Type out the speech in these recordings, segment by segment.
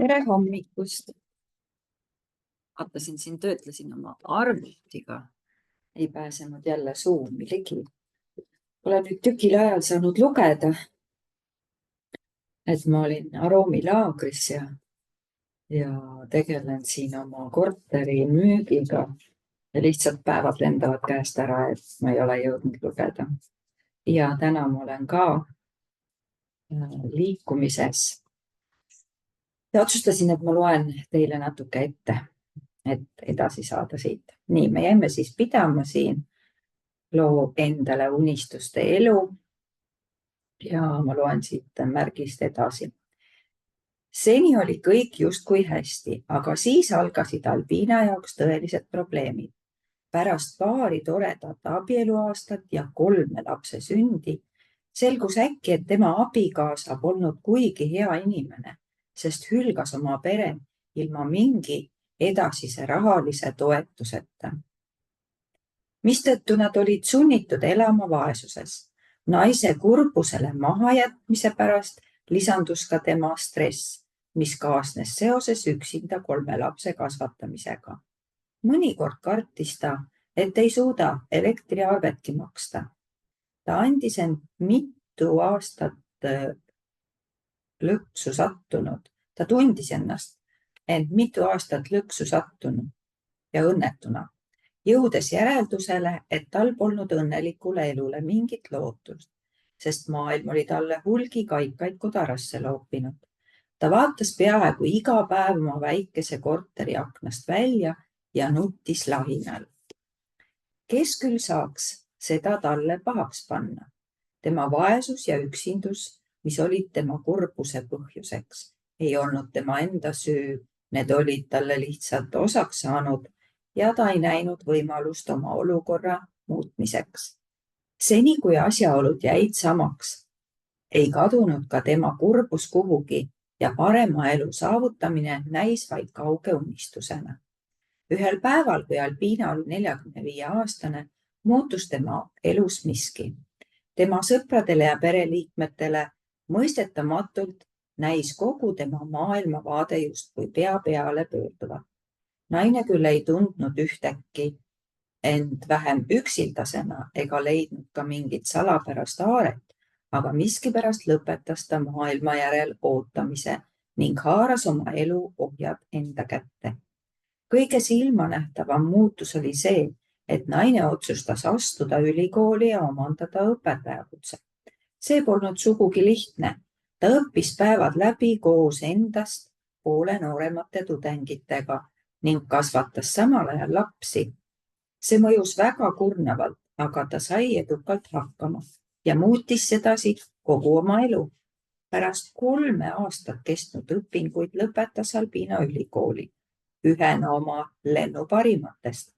Tere hommikust! Vaatasin siin, töötlesin oma arvutiga. Ei pääsenud jälle Zoomi ligi. Olen nüüd tükil ajal saanud lugeda, et ma olin Aroomi laagris ja tegelen siin oma korteri müügiga. Ja lihtsalt päevad lendavad käest ära, et ma ei ole jõudnud lugeda. Ja täna ma olen ka liikumises. Ja otsustasin, et ma loen teile natuke ette, et edasi saada siit. Nii, me jäime siis pidama siin loo endale unistuste elu ja ma loen siit märgist edasi. Seni oli kõik justkui hästi, aga siis algasid Albiina jaoks tõelised probleemid. Pärast paari toredat abieluaastat ja 3 lapse sündi selgus äkki, et tema abikaasa polnud kuigi hea inimene, sest hülgas oma pere ilma mingi edasise rahalise toetuseta. Mistõttu nad olid sunnitud elama vaesuses. Naise kurbusele mahajätmise pärast lisandus ka tema stress, mis kaasnes seoses üksinda 3 lapse kasvatamisega. Mõnikord kartis ta, et ei suuda elektriarvetki maksta. Ta andis end mitu aastat lõksu sattunud. Ta tundis ennast end mitu aastat lõksu sattunud ja õnnetuna, jõudes järeldusele, et tal polnud õnnelikule elule mingit lootust, sest maailm oli talle hulgi kaikaid kodarasse loopinud. Ta vaatas peaaegu iga päev oma väikese korteri aknast välja ja nutis lahinal. Kes küll saaks seda talle pahaks panna? Tema vaesus ja üksindus, mis olid tema kurbuse põhjuseks, ei olnud tema enda süü, need olid talle lihtsalt osaks saanud ja ta ei näinud võimalust oma olukorra muutmiseks. Seni, kui asjaolud jäid samaks, ei kadunud ka tema kurbus kuhugi ja parema elu saavutamine näis vaid kauge unistusena. Ühel päeval, kui Albiina oli 45-aastane, muutus tema elus miski. Tema sõpradele ja pereliikmetele mõistetamatult näis kogu tema maailmavaade justkui pea peale pöörduvat. Naine küll ei tundnud ühtäkki end vähem üksildasena ega leidnud ka mingit salapärast aaret, aga miskipärast lõpetas ta maailma järel ootamise ning haaras oma elu ohjad enda kätte. Kõige silmanähtavam muutus oli see, et naine otsustas astuda ülikooli ja omandada õpetajakutse. See polnud sugugi lihtne. Ta õppis päevad läbi koos endast poole nooremate tudengitega ning kasvatas samal ajal lapsi. See mõjus väga kurnavalt, aga ta sai edukalt hakkama ja muutis sedasi kogu oma elu. Pärast 3 aastat kestnud õpinguid lõpetas Albiina ülikooli, ühena oma lennu parimatest.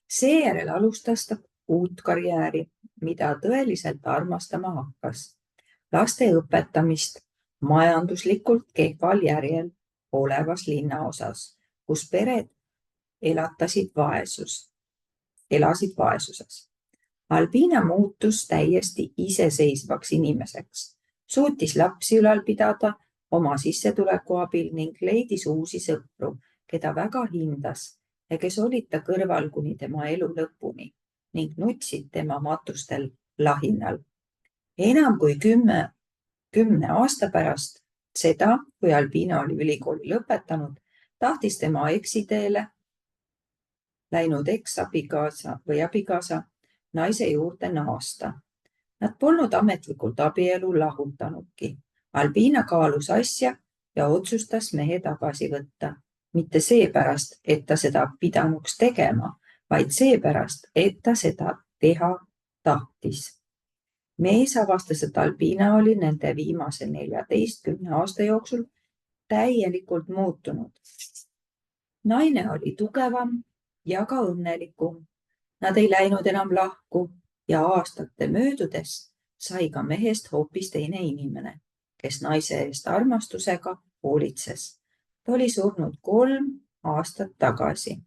Seejärel alustas ta uut karjääri, mida tõeliselt armastama hakkas. Laste õpetamist majanduslikult kehval järjel olevas linnaosas, kus pered elasid vaesuses. Albiina muutus täiesti iseseisvaks inimeseks, suutis lapsi ülal pidada oma sissetuleku abil ning leidis uusi sõpru, keda väga hindas ja kes olid ta kõrval kuni tema elu lõpuni ning nutsid tema matustel lahinal. Enam kui 10 aasta pärast seda, kui Albiina oli ülikooli lõpetanud, tahtis tema eksiteele läinud abikaasa naise juurde naasta. Nad polnud ametlikult abielu lahutanudki. Albiina kaalus asja ja otsustas mehe tagasi võtta. Mitte seepärast, et ta seda pidanuks tegema, vaid seepärast, et ta seda teha tahtis. Mees avastas, et Albiina oli nende viimase 14 aasta jooksul täielikult muutunud. Naine oli tugevam ja ka õnnelikum. Nad ei läinud enam lahku ja aastate möödudes sai ka mehest hoopis teine inimene, kes naise eest armastusega hoolitses. Ta oli surnud 3 aastat tagasi.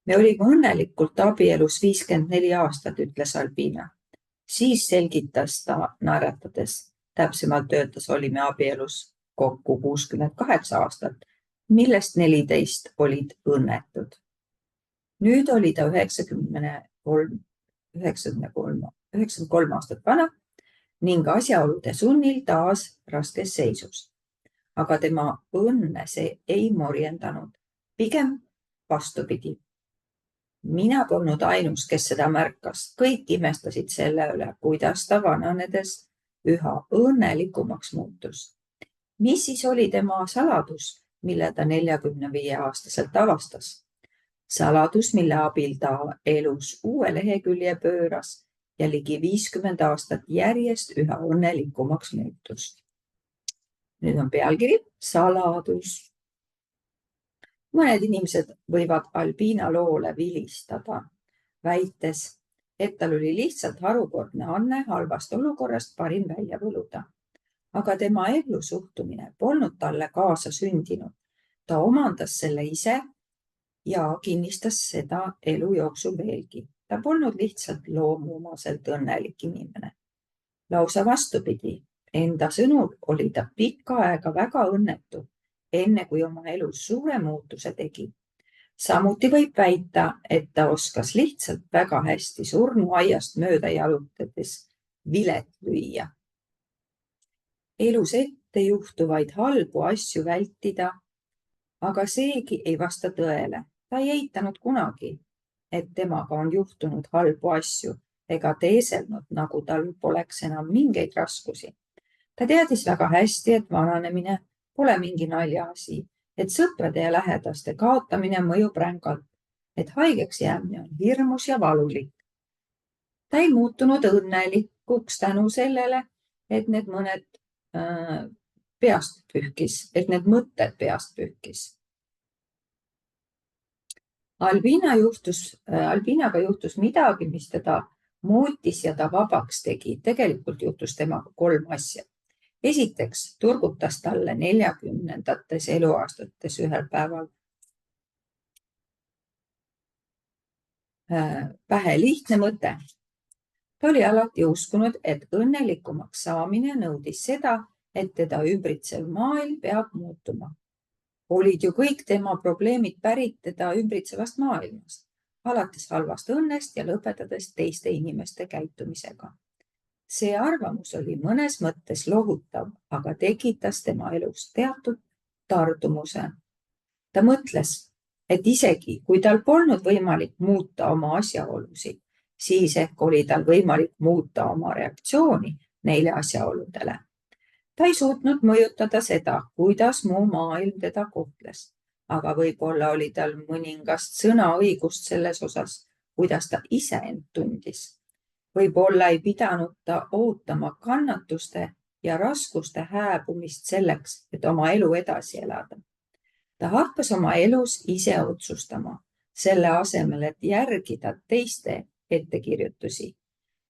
Me olime õnnelikult abielus 54 aastat, ütles Albiina. Siis selgitas ta naeratades. Täpsemalt öeldes olime abielus kokku 68 aastat, millest 14 olid õnnetud. Nüüd oli ta 93 aastat vana ning asjaolude sunnil taas raskes seisus. Aga tema õnne see ei morjendanud, pigem vastupidi. Mina polnud ainus, kes seda märkas. Kõik imestasid selle üle, kuidas ta vananedes üha õnnelikumaks muutus. Mis siis oli tema saladus, mille ta 45-aastaselt avastas? Saladus, mille abil ta elus uue lehekülje pööras ja ligi 50 aastat järjest üha õnnelikumaks muutus. Nüüd on pealkiri saladus. Mõned inimesed võivad Albina loole vilistada, väites, et tal oli lihtsalt harukordne anne halvast olukorrast parim välja võluda. Aga tema ellusuhtumine polnud talle kaasa sündinud. Ta omandas selle ise ja kinnistas seda elu jooksul veelgi. Ta polnud lihtsalt loomuomaselt õnnelik inimene. Lausa vastupidi, enda sõnul oli ta pikka aega väga õnnetu, enne kui oma elus suure muutuse tegi. Samuti võib väita, et ta oskas lihtsalt väga hästi surnuaiast mööda jalutades vilet lüüa. Elus ette juhtuvaid halbu asju vältida, aga seegi ei vasta tõele. Ta ei eitanud kunagi, et temaga on juhtunud halbu asju ega teeselnud, nagu tal poleks enam mingeid raskusi. Ta teadis väga hästi, et vananemine pole mingi naljaasi, et sõprade ja lähedaste kaotamine mõjub rängalt, et haigeks jäämine on hirmus ja valulik. Ta ei muutunud õnnelikuks tänu sellele, et need mõtted peast pühkis. Albinaga juhtus midagi, mis teda muutis ja ta vabaks tegi. Tegelikult juhtus temaga 3 asja. Esiteks turgutas talle 40. eluaastates ühel päeval pähe lihtne mõte. Ta oli alati uskunud, et õnnelikumaks saamine nõudis seda, et teda ümbritsev maailm peab muutuma. Olid ju kõik tema probleemid pärit teda ümbritsevast maailmast, alates halvast õnnest ja lõpetades teiste inimeste käitumisega. See arvamus oli mõnes mõttes lohutav, aga tekitas tema elus teatud tardumuse. Ta mõtles, et isegi kui tal polnud võimalik muuta oma asjaolusid, siis ehk oli tal võimalik muuta oma reaktsiooni neile asjaoludele. Ta ei suutnud mõjutada seda, kuidas muu maailm teda kohtles, aga võib-olla oli tal mõningast sõnaõigust selles osas, kuidas ta ise end tundis. Võib-olla ei pidanud ta ootama kannatuste ja raskuste hääbumist selleks, et oma elu edasi elada. Ta hakkas oma elus ise otsustama, selle asemel, et järgida teiste ettekirjutusi.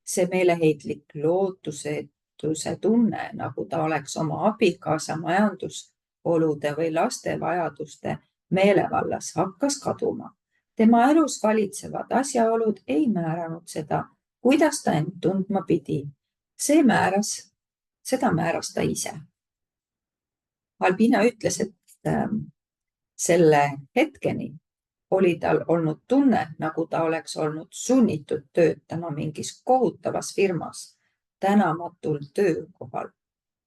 See meeleheitlik lootusetuse tunne, nagu ta oleks oma abikaasa majandusolude või laste vajaduste meelevallas, hakkas kaduma. Tema elus valitsevad asjaolud ei määranud seda, kuidas ta end tundma pidi. Seda määras ta ise. Albina ütles, et selle hetkeni oli tal olnud tunne, nagu ta oleks olnud sunnitud töötama mingis kohutavas firmas, tänamatul töökohal.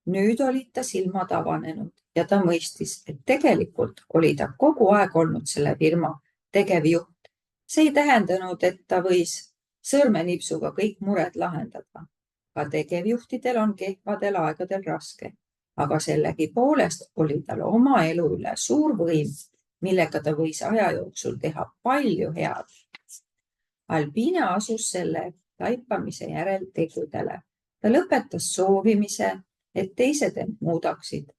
Nüüd olid ta silmad avanenud ja ta mõistis, et tegelikult oli ta kogu aeg olnud selle firma tegevjuht. See ei tähendanud, et ta võis sõrmenipsuga kõik mured lahendada. Ka tegevjuhtidel on kehvadel aegadel raske, aga sellegipoolest oli tal oma elu üle suur võim, millega ta võis aja jooksul teha palju head. Albina asus selle taipamise järel tegudele. Ta lõpetas soovimise, et teised end muudaksid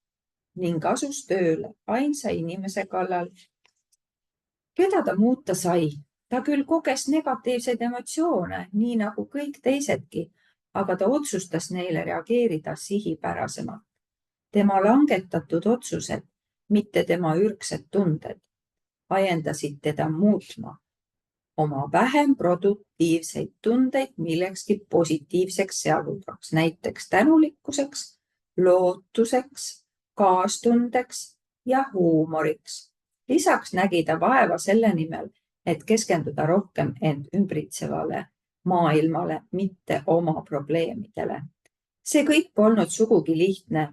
ning asus tööle ainsa inimese kallal, keda ta muuta sai. Ta küll koges negatiivseid emotsioone, nii nagu kõik teisedki, aga ta otsustas neile reageerida sihipärasemalt. Tema langetatud otsused, mitte tema ürgsed tunded, ajendasid teda muutma oma vähem produktiivseid tundeid millekski positiivseks sealhulgas, näiteks tänulikkuseks, lootuseks, kaastundeks ja huumoriks. Lisaks nägi ta vaeva selle nimel, et keskenduda rohkem end ümbritsevale maailmale, mitte oma probleemidele. See kõik polnud sugugi lihtne,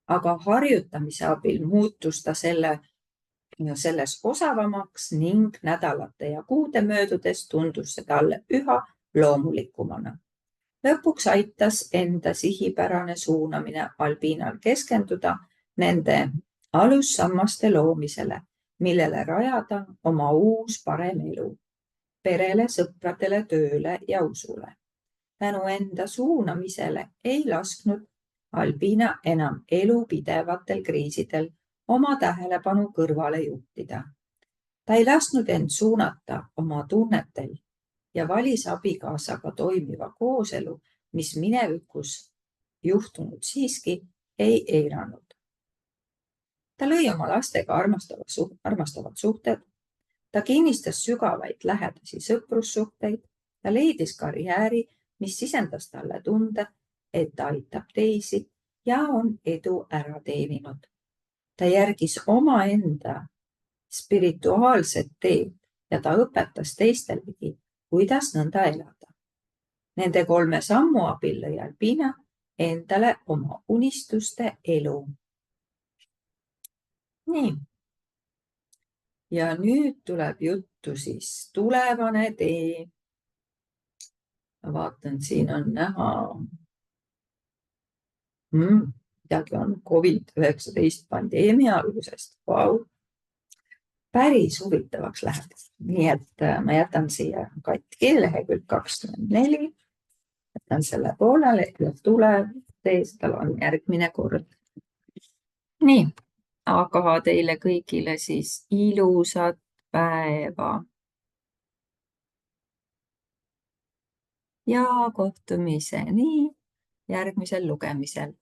aga harjutamise abil muutus ta selles osavamaks ning nädalate ja kuude möödudes tundus see talle üha loomulikumana. Lõpuks aitas enda sihipärane suunamine Albinal keskenduda nende alussammaste loomisele, millele rajada oma uus parem elu, perele, sõpradele, tööle ja usule. Tänu enda suunamisele ei lasknud Albina enam elu pidevatel kriisidel oma tähelepanu kõrvale juhtida. Ta ei lasknud end suunata oma tunnetel ja valis abikaasaga toimiva kooselu, mis minevikus juhtunud siiski ei eiranud. Ta lõi oma lastega armastavad suhted, ta kinnistas sügavaid lähedasi sõprussuhteid, ta leidis karjääri, mis sisendas talle tunde, et ta aitab teisi ja on edu ära teeninud. Ta järgis omaenda spirituaalset teed ja ta õpetas teistelegi, kuidas nõnda elada. Nende 3 sammu abil lõi Albina endale oma unistuste elu. Nii. Ja nüüd tuleb juttu siis tulevane tee. Ma vaatan, siin on näha, midagi on COVID-19 pandeemia algusest. Vau. Päris huvitavaks läheb. Nii et ma jätan siia katki lehekülg 24. Jätan selle poolele ja tuleb teistel on järgmine kord. Nii. Aga teile kõigile siis ilusat päeva. Ja kohtumiseni järgmisel lugemisel.